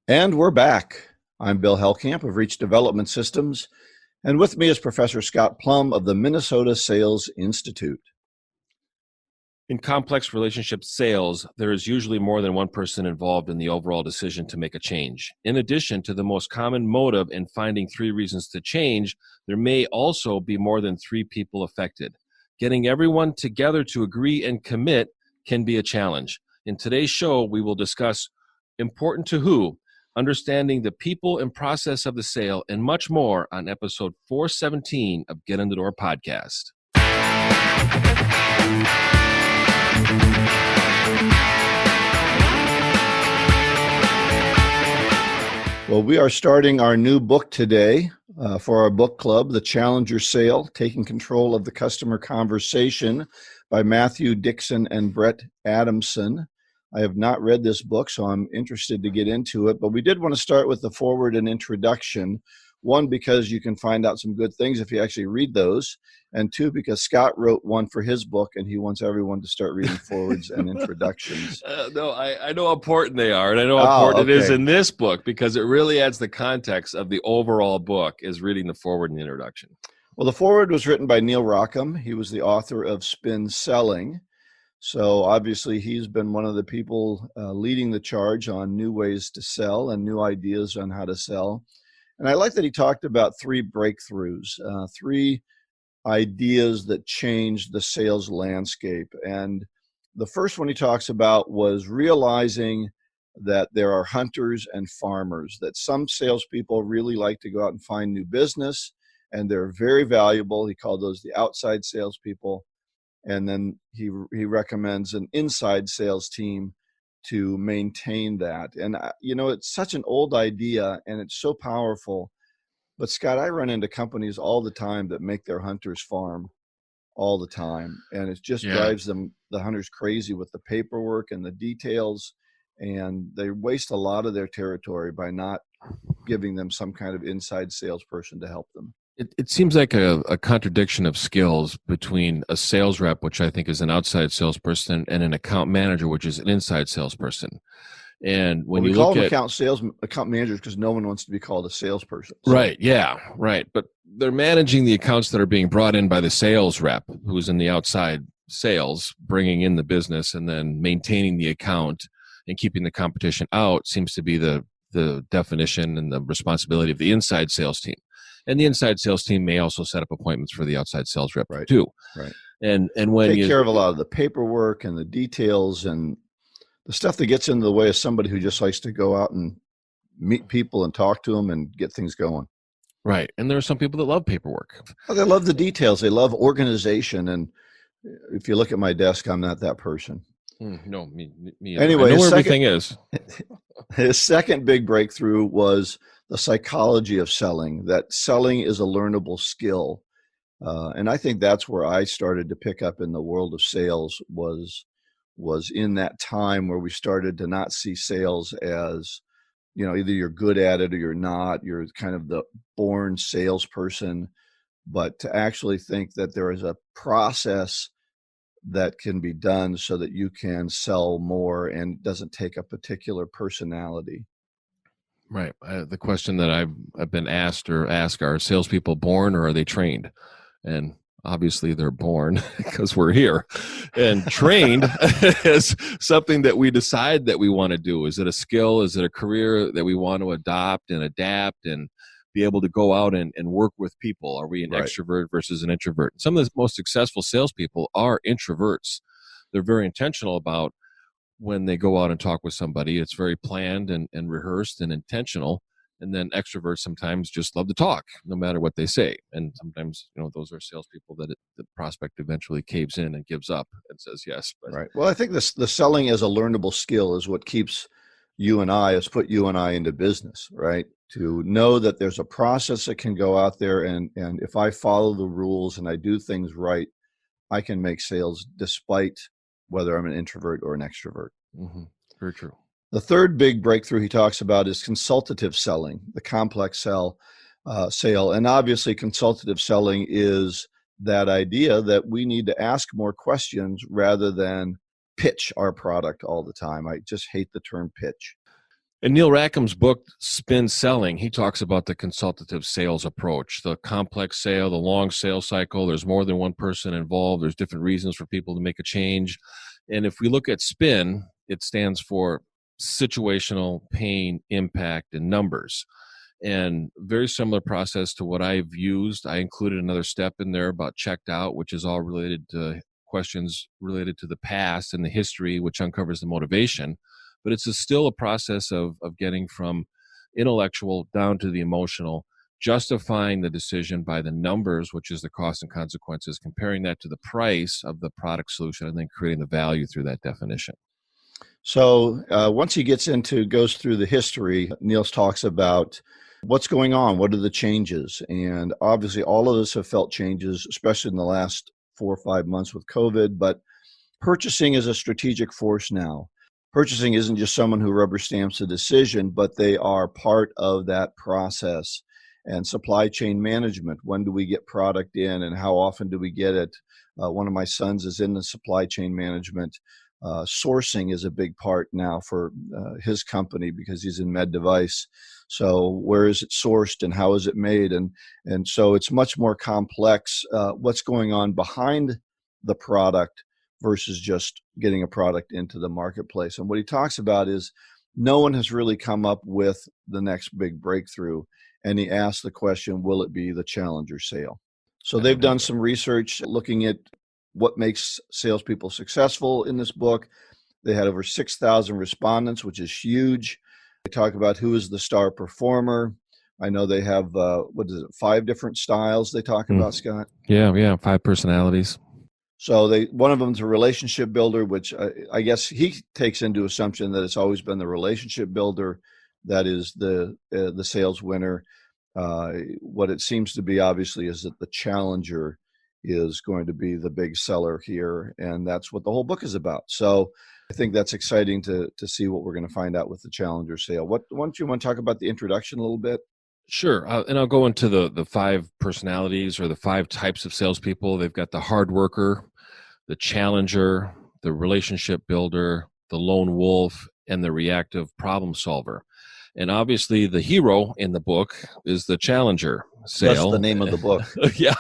And we're back. I'm Bill Hellkamp of Reach Development Systems, and with me is Professor Scott Plum of the Minnesota Sales Institute. In complex relationship sales, there is usually more than one person involved in the overall decision to make a change. In addition to the most common motive in finding 3 reasons to change, there may also be more than 3 people affected. Getting everyone together to agree and commit can be a challenge. In today's show, we will discuss important to who, understanding the people and process of the sale, and much more on episode 417 of Get in the Door podcast. Well, we are starting our new book today for our book club, The Challenger Sale, Taking Control of the Customer Conversation by Matthew Dixon and Brett Adamson. I have not read this book, so I'm interested to get into it, but we did want to start with the foreword and introduction. 1, because you can find out some good things if you actually read those, and 2, because Scott wrote one for his book, and he wants everyone to start reading forewords and introductions. No, I know how important they are, and I know how important it is in this book, because it really adds the context of the overall book is reading the foreword and introduction. Well, the foreword was written by Neil Rockham. He was the author of Spin Selling. So obviously he's been one of the people leading the charge on new ways to sell and new ideas on how to sell. And I like that he talked about 3 breakthroughs, 3 ideas that changed the sales landscape. And the first one he talks about was realizing that there are hunters and farmers, that some salespeople really like to go out and find new business, and they're very valuable. He called those the outside salespeople. And then he recommends an inside sales team to maintain that. And, it's such an old idea and it's so powerful. But Scott, I run into companies all the time that make their hunters farm all the time. And it just drives the hunters crazy with the paperwork and the details. And they waste a lot of their territory by not giving them some kind of inside salesperson to help them. It seems like a contradiction of skills between a sales rep, which I think is an outside salesperson, and an account manager, which is an inside salesperson. And when you look at account managers, because no one wants to be called a salesperson. So. Right. Yeah. Right. But they're managing the accounts that are being brought in by the sales rep, who's in the outside sales, bringing in the business, and then maintaining the account and keeping the competition out seems to be the definition and the responsibility of the inside sales team. And the inside sales team may also set up appointments for the outside sales rep too. Right. And when take care of a lot of the paperwork and the details and the stuff that gets in the way of somebody who just likes to go out and meet people and talk to them and get things going. Right. And there are some people that love paperwork. Well, they love the details. They love organization. And if you look at my desk, I'm not that person. No, me anyway, I know where everything is. His second big breakthrough was the psychology of selling, that selling is a learnable skill. And I think that's where I started to pick up in the world of sales was in that time where we started to not see sales as, either you're good at it or you're not, you're kind of the born salesperson, but to actually think that there is a process that can be done so that you can sell more and doesn't take a particular personality. Right. The question that I've been asked are salespeople born or are they trained? And obviously they're born because we're here. And trained is something that we decide that we want to do. Is it a skill? Is it a career that we want to adopt and adapt and be able to go out and work with people? Are we an extrovert versus an introvert? Some of the most successful salespeople are introverts. They're very intentional about when they go out and talk with somebody. It's very planned and rehearsed and intentional. And then extroverts sometimes just love to talk, no matter what they say. And sometimes, those are salespeople that the prospect eventually caves in and gives up and says yes. But. Right. Well, I think the selling as a learnable skill is what keeps has put you and I into business, right? To know that there's a process that can go out there, and if I follow the rules and I do things right, I can make sales despite whether I'm an introvert or an extrovert. Mm-hmm. Very true. The third big breakthrough he talks about is consultative selling, the complex sale. And obviously consultative selling is that idea that we need to ask more questions rather than pitch our product all the time. I just hate the term pitch. In Neil Rackham's book, Spin Selling, he talks about the consultative sales approach, the complex sale, the long sales cycle. There's more than one person involved. There's different reasons for people to make a change. And if we look at SPIN, it stands for situational, pain, impact, and numbers. And very similar process to what I've used. I included another step in there about checked out, which is all related to questions related to the past and the history, which uncovers the motivation. But it's still a process of getting from intellectual down to the emotional, justifying the decision by the numbers, which is the cost and consequences, comparing that to the price of the product solution, and then creating the value through that definition. So once he goes through the history, Niels talks about what's going on, what are the changes? And obviously all of us have felt changes, especially in the last 4 or 5 months with COVID, but purchasing is a strategic force now. Purchasing isn't just someone who rubber stamps a decision, but they are part of that process. And supply chain management, when do we get product in and how often do we get it? One of my sons is in the supply chain management. Sourcing is a big part now for his company because he's in med device. So where is it sourced and how is it made? And so it's much more complex what's going on behind the product versus just getting a product into the marketplace. And what he talks about is no one has really come up with the next big breakthrough. And he asked the question, will it be the Challenger sale? So they've done some research looking at what makes salespeople successful in this book. They had over 6,000 respondents, which is huge. They talk about who is the star performer. I know they have, 5 different styles they talk about, Scott? Yeah, 5 personalities. So one of them is a relationship builder, which I guess he takes into assumption that it's always been the relationship builder that is the sales winner. What it seems to be, obviously, is that the Challenger is going to be the big seller here, and that's what the whole book is about. So I think that's exciting to see what we're going to find out with the Challenger sale. Why don't you want to talk about the introduction a little bit? Sure. And I'll go into the 5 personalities or the 5 types of salespeople. They've got the hard worker, the challenger, the relationship builder, the lone wolf, and the reactive problem solver. And obviously the hero in the book is the Challenger sale. That's the name of the book. Yeah,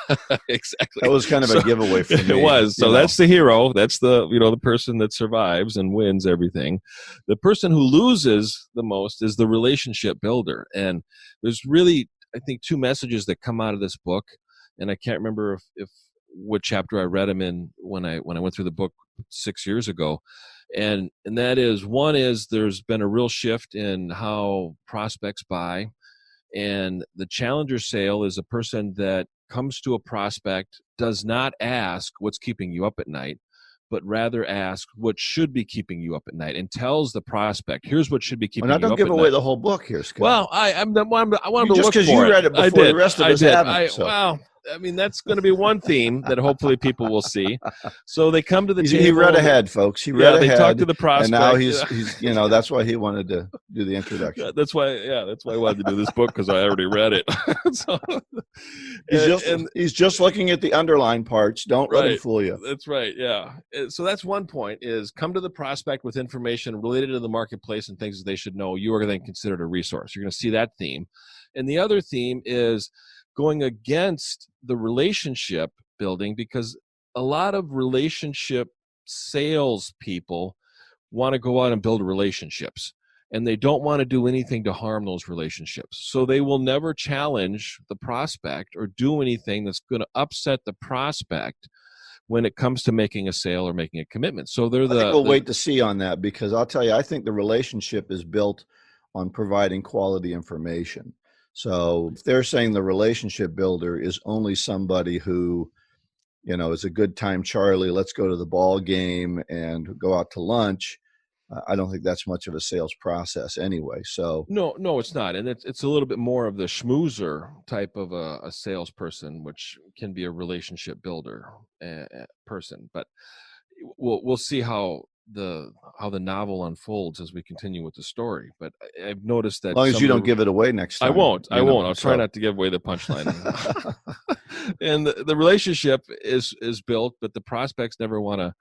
exactly. That was kind of a giveaway for me. It was. So that's the hero. That's the person that survives and wins everything. The person who loses the most is the relationship builder. And there's really, I think, 2 messages that come out of this book. And I can't remember if what chapter I read them in when I went through the book 6 years ago. And that is, one is there's been a real shift in how prospects buy. And the Challenger sale is a person that comes to a prospect, does not ask what's keeping you up at night, but rather ask what should be keeping you up at night, and tells the prospect, here's what should be keeping you up at night. Don't give away the whole book here, Scott. Well, I wanted to look for it. Just because you read it before the rest of us haven't. Well, I mean, that's going to be one theme that hopefully people will see. So they come to the table. He read ahead, folks. He read ahead. They talk to the prospect. And now he's that's why he wanted to do the introduction. That's why I wanted to do this book, because I already read it. So, he's just looking at the underlined parts. Don't let him fool you. That's right. Yeah. So that's one point, is come to the prospect with information related to the marketplace and things that they should know. You are then considered a resource. You're going to see that theme. And the other theme is going against the relationship building, because a lot of relationship sales people want to go out and build relationships, and they don't want to do anything to harm those relationships. So they will never challenge the prospect or do anything that's going to upset the prospect when it comes to making a sale or making a commitment. So I think we'll wait to see on that, because I'll tell you, I think the relationship is built on providing quality information. So if they're saying the relationship builder is only somebody who, is a good time Charlie, let's go to the ball game and go out to lunch, I don't think that's much of a sales process anyway. So no, it's not. And it's a little bit more of the schmoozer type of a salesperson, which can be a relationship builder person. But we'll see how the novel unfolds as we continue with the story. But I've noticed that, as long as you don't give it away next time. I won't. I'll try not to give away the punchline. And the relationship is built, but the prospects never want to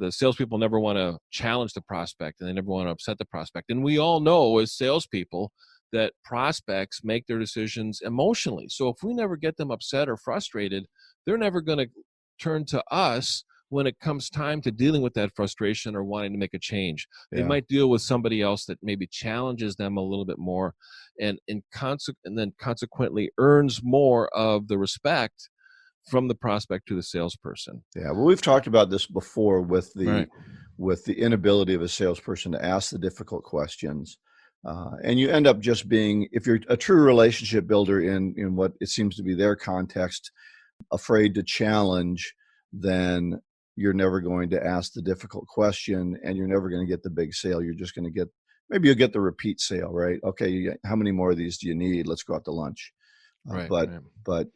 the salespeople never want to challenge the prospect, and they never want to upset the prospect. And we all know as salespeople that prospects make their decisions emotionally. So if we never get them upset or frustrated, they're never going to turn to us when it comes time to dealing with that frustration or wanting to make a change. They might deal with somebody else that maybe challenges them a little bit more, and then consequently earns more of the respect from the prospect to the salesperson. Yeah, well, we've talked about this before with the Right. with the inability of a salesperson to ask the difficult questions, and you end up just being, if you're a true relationship builder in what it seems to be their context, afraid to challenge, then you're never going to ask the difficult question, and you're never going to get the big sale. You're just going to get, maybe you'll get the repeat sale, right? Okay, how many more of these do you need? Let's go out to lunch. Right. But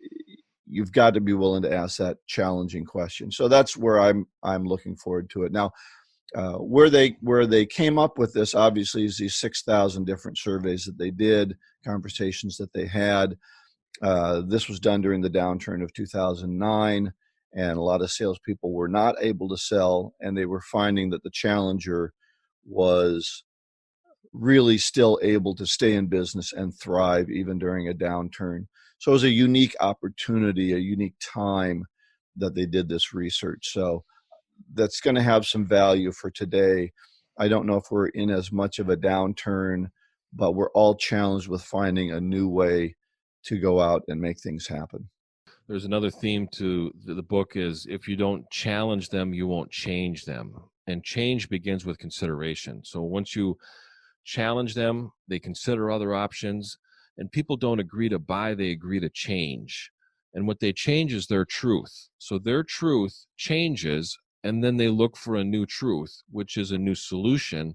you've got to be willing to ask that challenging question. So that's where I'm looking forward to it. Now, where they came up with this, obviously, is these 6,000 different surveys that they did, conversations that they had. This was done during the downturn of 2009, and a lot of salespeople were not able to sell, and they were finding that the challenger was really still able to stay in business and thrive even during a downturn. So it was a unique opportunity, a unique time that they did this research. So that's going to have some value for today. I don't know if we're in as much of a downturn, but we're all challenged with finding a new way to go out and make things happen. There's another theme to the book is, if you don't challenge them, you won't change them. And change begins with consideration. So once you challenge them, they consider other options, and people don't agree to buy, they agree to change. And what they change is their truth. So their truth changes, and then they look for a new truth, which is a new solution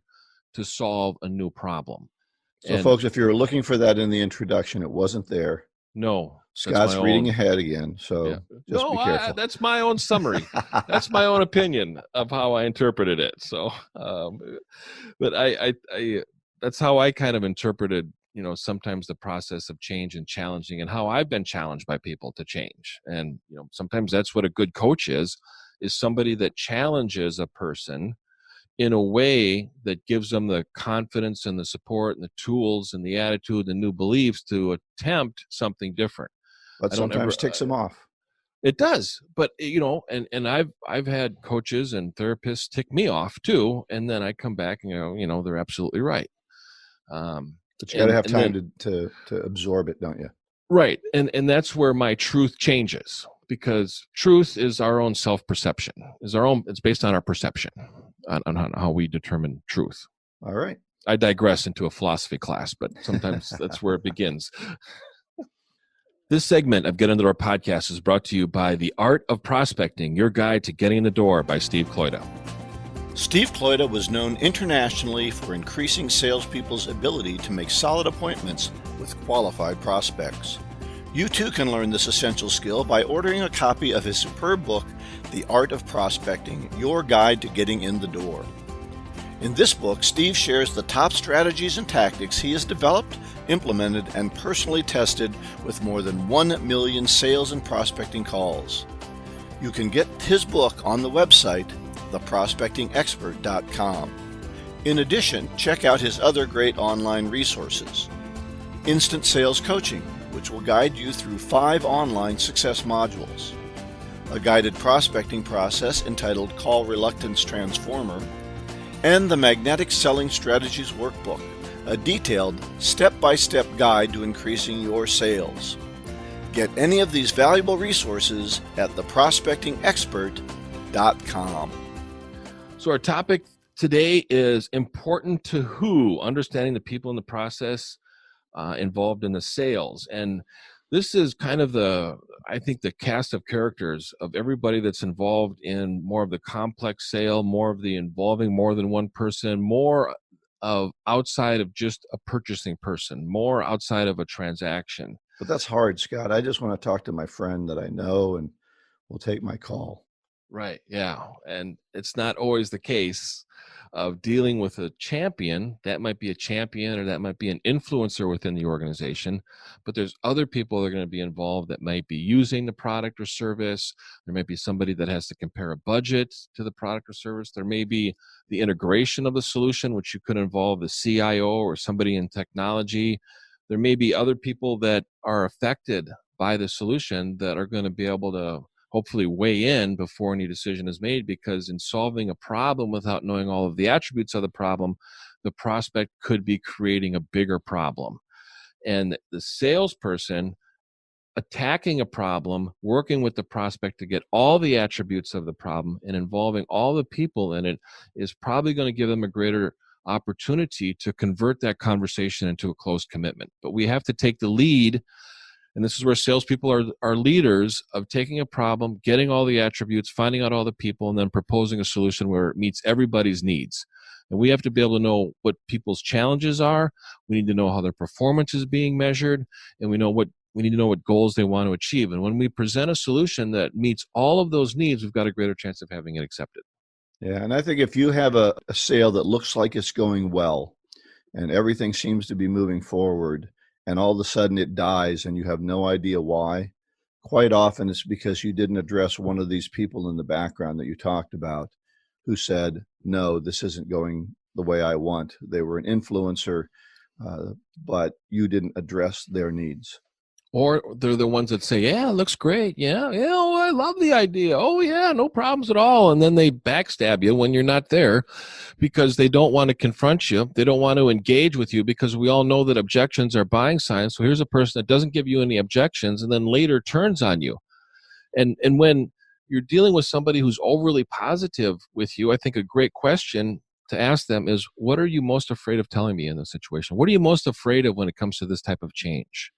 to solve a new problem. So folks, if you're looking for that in the introduction, it wasn't there. No. Scott's reading ahead again, so just be careful. That's my own summary. That's my own opinion of how I interpreted it. So, but I that's how I kind of interpreted, sometimes the process of change and challenging, and how I've been challenged by people to change. And, sometimes that's what a good coach is somebody that challenges a person in a way that gives them the confidence and the support and the tools and the attitude and new beliefs to attempt something different. But sometimes ticks them off. It does, but and I've had coaches and therapists tick me off too, and then I come back and they're absolutely right. But you got to have time to absorb it, don't you? Right, and that's where my truth changes, because truth is our own self-perception. It's based on our perception, on how we determine truth. All right. I digress into a philosophy class, but sometimes that's where it begins. This segment of Get Into the Door podcast is brought to you by The Art of Prospecting, your guide to getting in the door, by Steve Kloida. Steve Kloida was known internationally for increasing salespeople's ability to make solid appointments with qualified prospects. You too can learn this essential skill by ordering a copy of his superb book, The Art of Prospecting, your guide to getting in the door. In this book, Steve shares the top strategies and tactics he has developed, implemented, and personally tested with more than 1 million sales and prospecting calls. You can get his book on the website, theprospectingexpert.com. In addition, check out his other great online resources. Instant Sales Coaching, which will guide you through 5 online success modules. A guided prospecting process entitled Call Reluctance Transformer, and the Magnetic Selling Strategies Workbook, a detailed step-by-step guide to increasing your sales. Get any of these valuable resources at theprospectingexpert.com. So our topic today is important to who, understanding the people in the process involved in the sales. And this is kind of the cast of characters of everybody that's involved in more of the complex sale, more of the involving more than one person, more of outside of just a purchasing person, more outside of a transaction. But that's hard, Scott. I just want to talk to my friend that I know, and we'll take my call. Right. Yeah. And it's not always the case of dealing with a champion. That might be a champion or that might be an influencer within the organization, but there's other people that are going to be involved that might be using the product or service. There might be somebody that has to compare a budget to the product or service. There may be the integration of the solution, which you could involve the CIO or somebody in technology. There may be other people that are affected by the solution that are going to be able to hopefully weigh in before any decision is made, because in solving a problem without knowing all of the attributes of the problem, the prospect could be creating a bigger problem. And the salesperson attacking a problem, working with the prospect to get all the attributes of the problem and involving all the people in it is probably going to give them a greater opportunity to convert that conversation into a closed commitment. But we have to take the lead. And this is where salespeople are leaders of taking a problem, getting all the attributes, finding out all the people, and then proposing a solution where it meets everybody's needs. And we have to be able to know what people's challenges are. We need to know how their performance is being measured, and we need to know what goals they want to achieve. And when we present a solution that meets all of those needs, we've got a greater chance of having it accepted. Yeah, and I think if you have a sale that looks like it's going well and everything seems to be moving forward, and all of a sudden it dies and you have no idea why, quite often it's because you didn't address one of these people in the background that you talked about who said, no, this isn't going the way I want. They were an influencer, but you didn't address their needs. Or they're the ones that say, yeah, it looks great. Yeah, oh, I love the idea. Oh, yeah, no problems at all. And then they backstab you when you're not there because they don't want to confront you. They don't want to engage with you because we all know that objections are buying signs. So here's a person that doesn't give you any objections and then later turns on you. And when you're dealing with somebody who's overly positive with you, I think a great question to ask them is, what are you most afraid of telling me in this situation? What are you most afraid of when it comes to this type of change?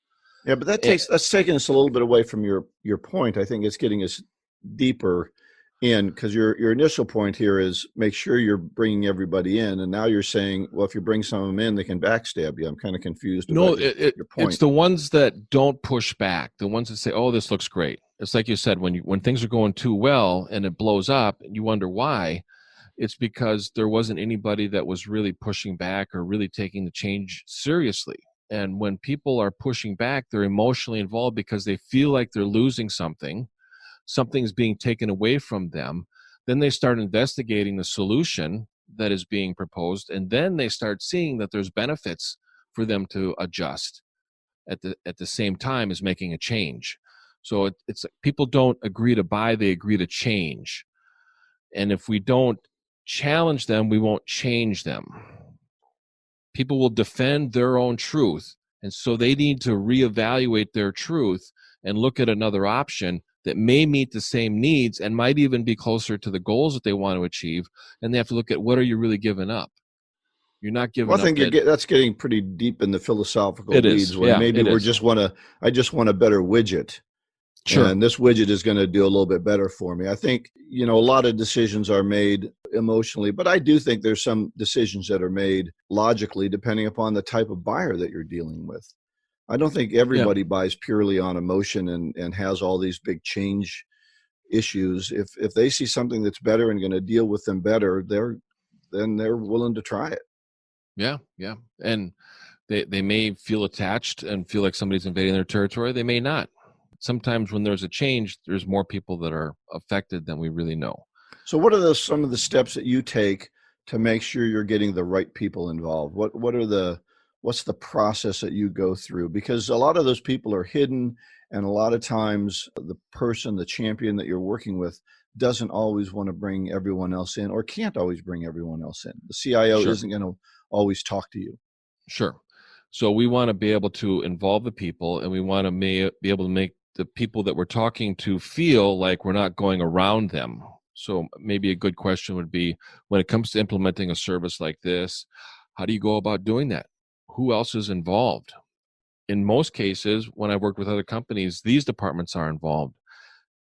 Yeah, but that's taking us a little bit away from your point. I think it's getting us deeper in, because your initial point here is make sure you're bringing everybody in, and now you're saying, well, if you bring some of them in, they can backstab you. I'm kind of confused. No, your point. It's the ones that don't push back, the ones that say, "Oh, this looks great." It's like you said, when things are going too well and it blows up, and you wonder why. It's because there wasn't anybody that was really pushing back or really taking the change seriously. And when people are pushing back, they're emotionally involved because they feel like they're losing something. Something's being taken away from them. Then they start investigating the solution that is being proposed. And then they start seeing that there's benefits for them to adjust at the same time as making a change. So it's people don't agree to buy, they agree to change. And if we don't challenge them, we won't change them. People will defend their own truth. And so they need to reevaluate their truth and look at another option that may meet the same needs and might even be closer to the goals that they want to achieve. And they have to look at, what are you really giving up? You're not giving up. I think that's getting pretty deep in the philosophical weeds. When maybe I just want a better widget. Sure. And this widget is going to do a little bit better for me. I think, a lot of decisions are made emotionally, but I do think there's some decisions that are made logically depending upon the type of buyer that you're dealing with. I don't think everybody buys purely on emotion and has all these big change issues. If they see something that's better and going to deal with them better, then they're willing to try it. Yeah. Yeah. And they may feel attached and feel like somebody's invading their territory. They may not. Sometimes when there's a change, there's more people that are affected than we really know. So what are some of the steps that you take to make sure you're getting the right people involved? What's the process that you go through? Because a lot of those people are hidden, and a lot of times the champion that you're working with doesn't always want to bring everyone else in, or can't always bring everyone else in. The CIO isn't going to always talk to you. Sure. So we want to be able to involve the people, and we want to be able to make the people that we're talking to feel like we're not going around them. So maybe a good question would be, when it comes to implementing a service like this, how do you go about doing that? Who else is involved? In most cases, when I've worked with other companies, these departments are involved.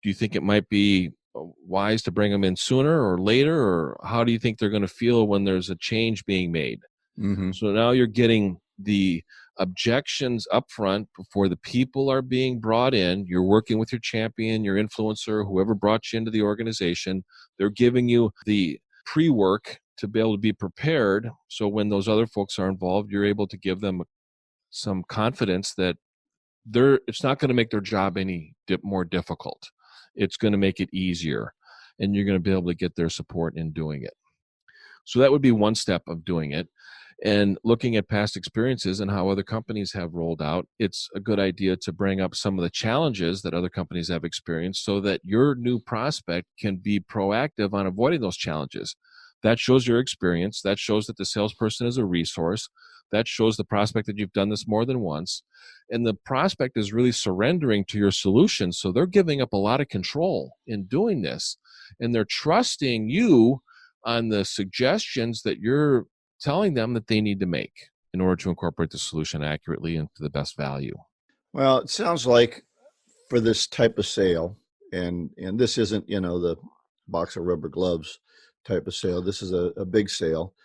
Do you think it might be wise to bring them in sooner or later, or how do you think they're going to feel when there's a change being made? Mm-hmm. So now you're getting the objections up front before the people are being brought in. You're working with your champion, your influencer, whoever brought you into the organization. They're giving you the pre-work to be able to be prepared. So when those other folks are involved, you're able to give them some confidence that it's not going to make their job any more difficult. It's going to make it easier, and you're going to be able to get their support in doing it. So that would be one step of doing it. And looking at past experiences and how other companies have rolled out, it's a good idea to bring up some of the challenges that other companies have experienced so that your new prospect can be proactive on avoiding those challenges. That shows your experience. That shows that the salesperson is a resource. That shows the prospect that you've done this more than once. And the prospect is really surrendering to your solution. So they're giving up a lot of control in doing this. And they're trusting you on the suggestions that you're telling them that they need to make in order to incorporate the solution accurately and to the best value. Well, it sounds like for this type of sale, and this isn't, the box of rubber gloves type of sale. This is a big sale,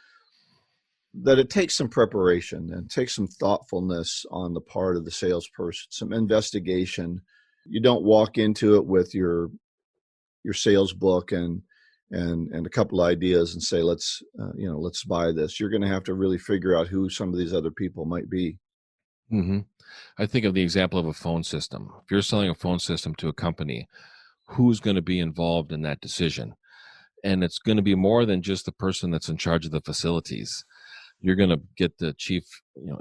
that it takes some preparation and takes some thoughtfulness on the part of the salesperson, some investigation. You don't walk into it with your sales book and a couple of ideas and say, let's buy this. You're going to have to really figure out who some of these other people might be. Mm-hmm. I think of the example of a phone system. If you're selling a phone system to a company, who's going to be involved in that decision? And it's going to be more than just the person that's in charge of the facilities. You're going to get the chief,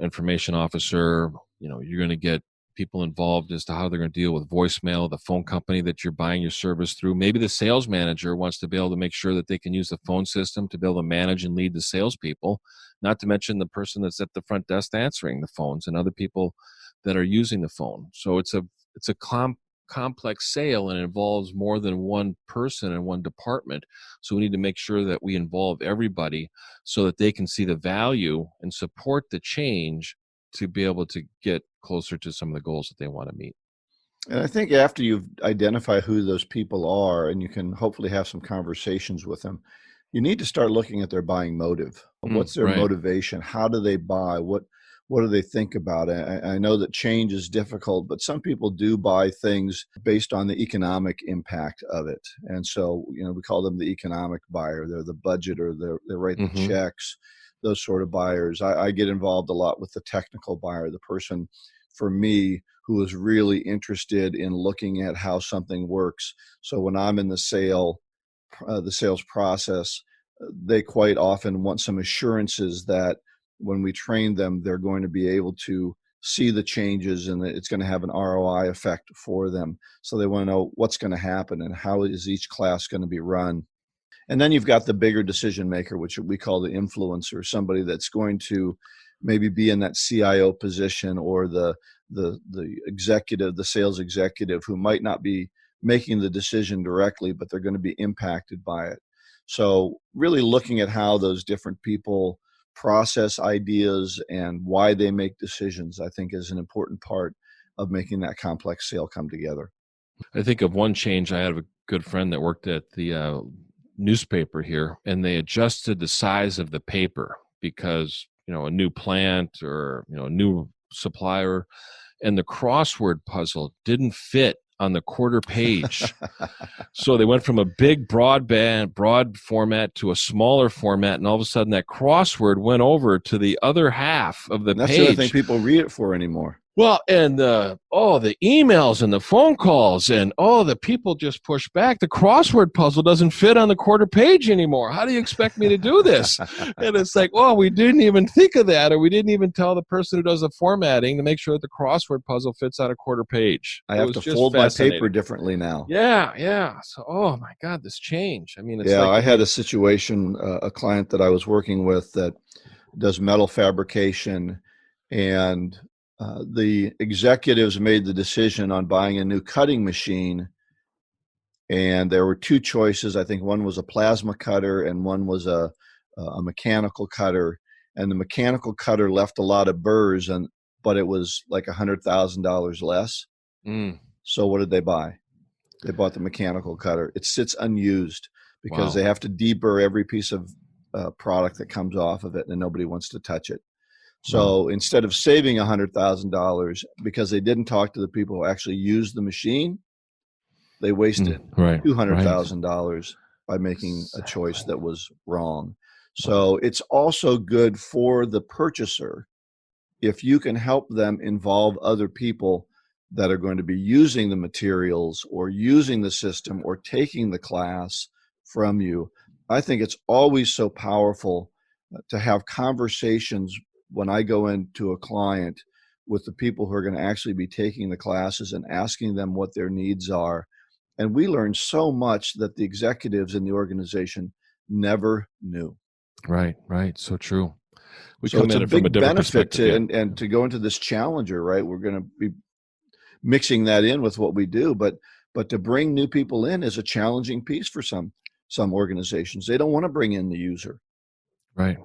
information officer. You're going to get people involved as to how they're going to deal with voicemail, the phone company that you're buying your service through. Maybe the sales manager wants to be able to make sure that they can use the phone system to be able to manage and lead the salespeople, not to mention the person that's at the front desk answering the phones and other people that are using the phone. So it's a complex sale, and it involves more than one person and one department. So we need to make sure that we involve everybody so that they can see the value and support the change to be able to get closer to some of the goals that they want to meet. And I think after you've identified who those people are and you can hopefully have some conversations with them, you need to start looking at their buying motive. What's their motivation? How do they buy? What do they think about it? I know that change is difficult, but some people do buy things based on the economic impact of it. And so, we call them the economic buyer. They're the budgeter. They write the checks, those sort of buyers. I get involved a lot with the technical buyer, the person, for me, who is really interested in looking at how something works. So when I'm in the sales process, they quite often want some assurances that when we train them, they're going to be able to see the changes and that it's going to have an ROI effect for them. So they want to know what's going to happen and how is each class going to be run. And then you've got the bigger decision maker, which we call the influencer, somebody that's going to maybe be in that CIO position, or the executive, the sales executive, who might not be making the decision directly, but they're going to be impacted by it. So really looking at how those different people process ideas and why they make decisions, I think, is an important part of making that complex sale come together. I think of one change. I had a good friend that worked at the newspaper here, and they adjusted the size of the paper because, a new plant or, a new supplier, and the crossword puzzle didn't fit on the quarter page. So they went from a big broad format to a smaller format, and all of a sudden that crossword went over to the other half of the page. That's the other thing people read it for anymore. Well, and the emails and the phone calls and the people just push back. The crossword puzzle doesn't fit on the quarter page anymore. How do you expect me to do this? And it's like, we didn't even think of that, or we didn't even tell the person who does the formatting to make sure that the crossword puzzle fits on a quarter page. I have to fold my paper differently now. Yeah. So, oh my God, this change. I mean, it's I had a situation, a client that I was working with that does metal fabrication, and the executives made the decision on buying a new cutting machine, and there were two choices. I think one was a plasma cutter and one was a mechanical cutter, and the mechanical cutter left a lot of burrs, but it was like $100,000 less. So what did they buy? They bought the mechanical cutter. It sits unused because they have to deburr every piece of product that comes off of it, and nobody wants to touch it. So instead of saving $100,000 because they didn't talk to the people who actually used the machine, they wasted $200,000 by making a choice that was wrong. So it's also good for the purchaser if you can help them involve other people that are going to be using the materials or using the system or taking the class from you. I think it's always so powerful to have conversations when I go into a client with the people who are going to actually be taking the classes and asking them what their needs are. And we learn so much that the executives in the organization never knew. Right. So true. We so come it's at a it from a big different benefit perspective. and to go into this challenger, right? We're going to be mixing that in with what we do, but to bring new people in is a challenging piece for some organizations. They don't want to bring in the user. Right.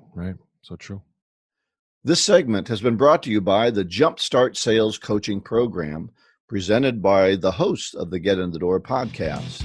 So true. This segment has been brought to you by the Jumpstart Sales Coaching Program, presented by the host of the Get in the Door podcast.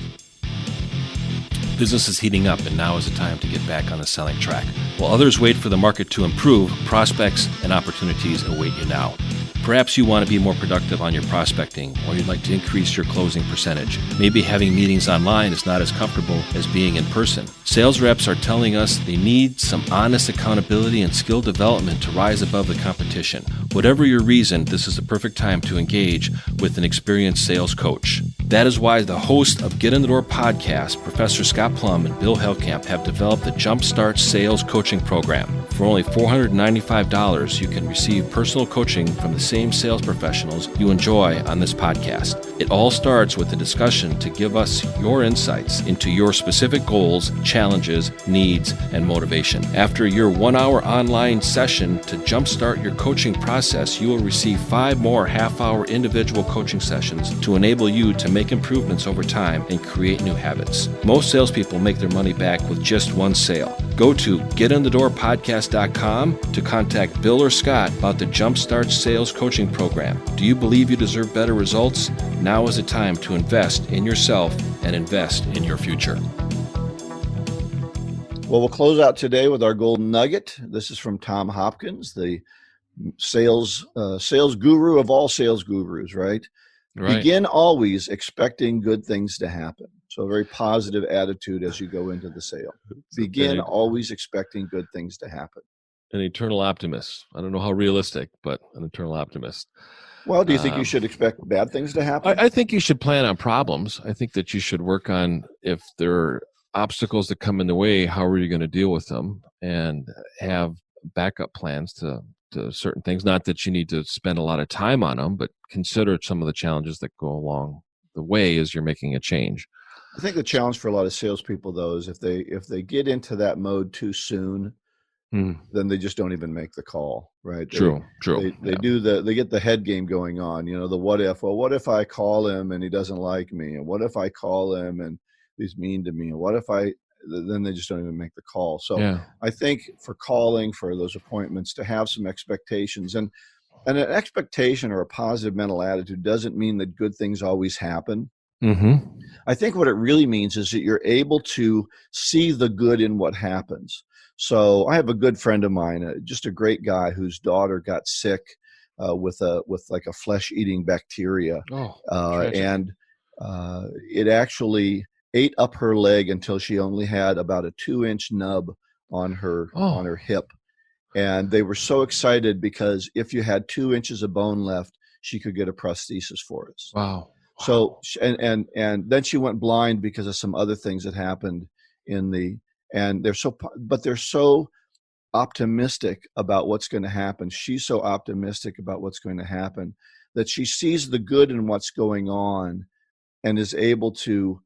Business is heating up, and now is the time to get back on the selling track. While others wait for the market to improve, prospects and opportunities await you now. Perhaps you want to be more productive on your prospecting, or you'd like to increase your closing percentage. Maybe having meetings online is not as comfortable as being in person. Sales reps are telling us they need some honest accountability and skill development to rise above the competition. Whatever your reason, this is the perfect time to engage with an experienced sales coach. That is why the host of Get in the Door podcast, Professor Scott Plum and Bill Hellkamp, have developed the Jumpstart Sales Coaching Program. For only $495, you can receive personal coaching from the same sales professionals you enjoy on this podcast. It all starts with a discussion to give us your insights into your specific goals, challenges, needs, and motivation. After your 1-hour online session to jumpstart your coaching process, you will receive 5 more half-hour individual coaching sessions to enable you to make improvements over time and create new habits. Most salespeople make their money back with just one sale. Go to getinthedoorpodcast.com to contact Bill or Scott about the Jumpstart Sales Coaching Program. Do you believe you deserve better results? Now is the time to invest in yourself and invest in your future. Well, we'll close out today with our golden nugget. This is from Tom Hopkins, the sales guru of all sales gurus, right? Begin always expecting good things to happen. So a very positive attitude as you go into the sale. Begin always expecting good things to happen. An eternal optimist. I don't know how realistic, but an eternal optimist. Well, do you think you should expect bad things to happen? I think you should plan on problems. I think that you should work on, if there are obstacles that come in the way, how are you going to deal with them, and have backup plans to certain things. Not that you need to spend a lot of time on them, but consider some of the challenges that go along the way as you're making a change. I think the challenge for a lot of salespeople, though, is if they get into that mode too soon, then they just don't even make the call, right? True. They get the head game going on, the what if. Well, what if I call him and he doesn't like me? And what if I call him and he's mean to me? And what if then they just don't even make the call. So I think for calling, for those appointments, to have some expectations, and an expectation or a positive mental attitude doesn't mean that good things always happen. I think what it really means is that you're able to see the good in what happens. So I have a good friend of mine, just a great guy, whose daughter got sick with like a flesh-eating bacteria, and it actually ate up her leg until she only had about a 2-inch nub on her hip. And they were so excited because if you had 2 inches of bone left, she could get a prosthesis for us. Wow. So and then she went blind because of some other things that happened and they're so optimistic about what's going to happen. She's so optimistic about what's going to happen that she sees the good in what's going on and is able to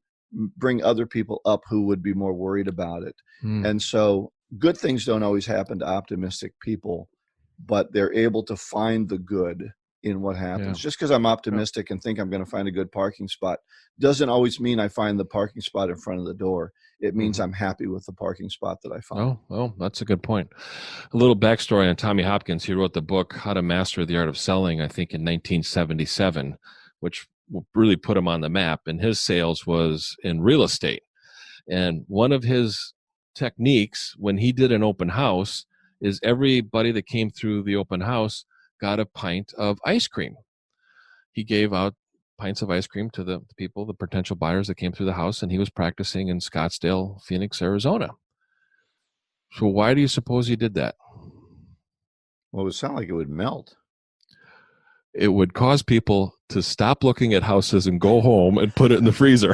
bring other people up who would be more worried about it. And so good things don't always happen to optimistic people, but they're able to find the good in what happens. Just because I'm optimistic and think I'm going to find a good parking spot doesn't always mean I find the parking spot in front of the door. It means I'm happy with the parking spot that I found. Oh, that's a good point. A little backstory on Tommy Hopkins. He wrote the book, How to Master the Art of Selling, I think in 1977, which really put him on the map. And his sales was in real estate. And one of his techniques when he did an open house is everybody that came through the open house got a pint of ice cream. He gave out pints of ice cream to the people, the potential buyers that came through the house, and he was practicing in Scottsdale, Phoenix, Arizona. So why do you suppose he did that? Well, it would sound like it would melt. It would cause people to stop looking at houses and go home and put it in the freezer,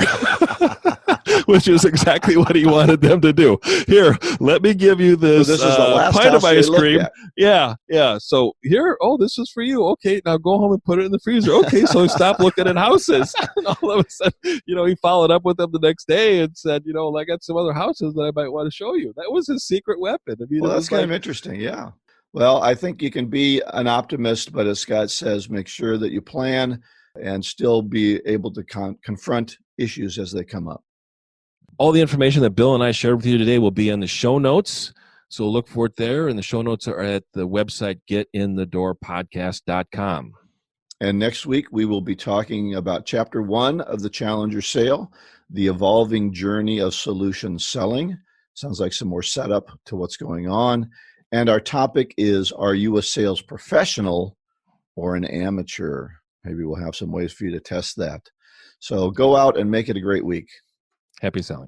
which is exactly what he wanted them to do. Here, let me give you this, this is the last pint of house they ice looked cream. at. Yeah. So here, this is for you. Okay, now go home and put it in the freezer. Okay, so stop looking at houses. And all of a sudden, he followed up with them the next day and said, I got some other houses that I might want to show you. That was his secret weapon. I mean, Well, that's kind of interesting. Yeah. Well, I think you can be an optimist, but as Scott says, make sure that you plan and still be able to confront issues as they come up. All the information that Bill and I shared with you today will be in the show notes. So look for it there. And the show notes are at the website, getinthedoorpodcast.com. And next week, we will be talking about Chapter 1 of the Challenger Sale, the evolving journey of solution selling. Sounds like some more setup to what's going on. And our topic is, are you a sales professional or an amateur? Maybe we'll have some ways for you to test that. So go out and make it a great week. Happy selling.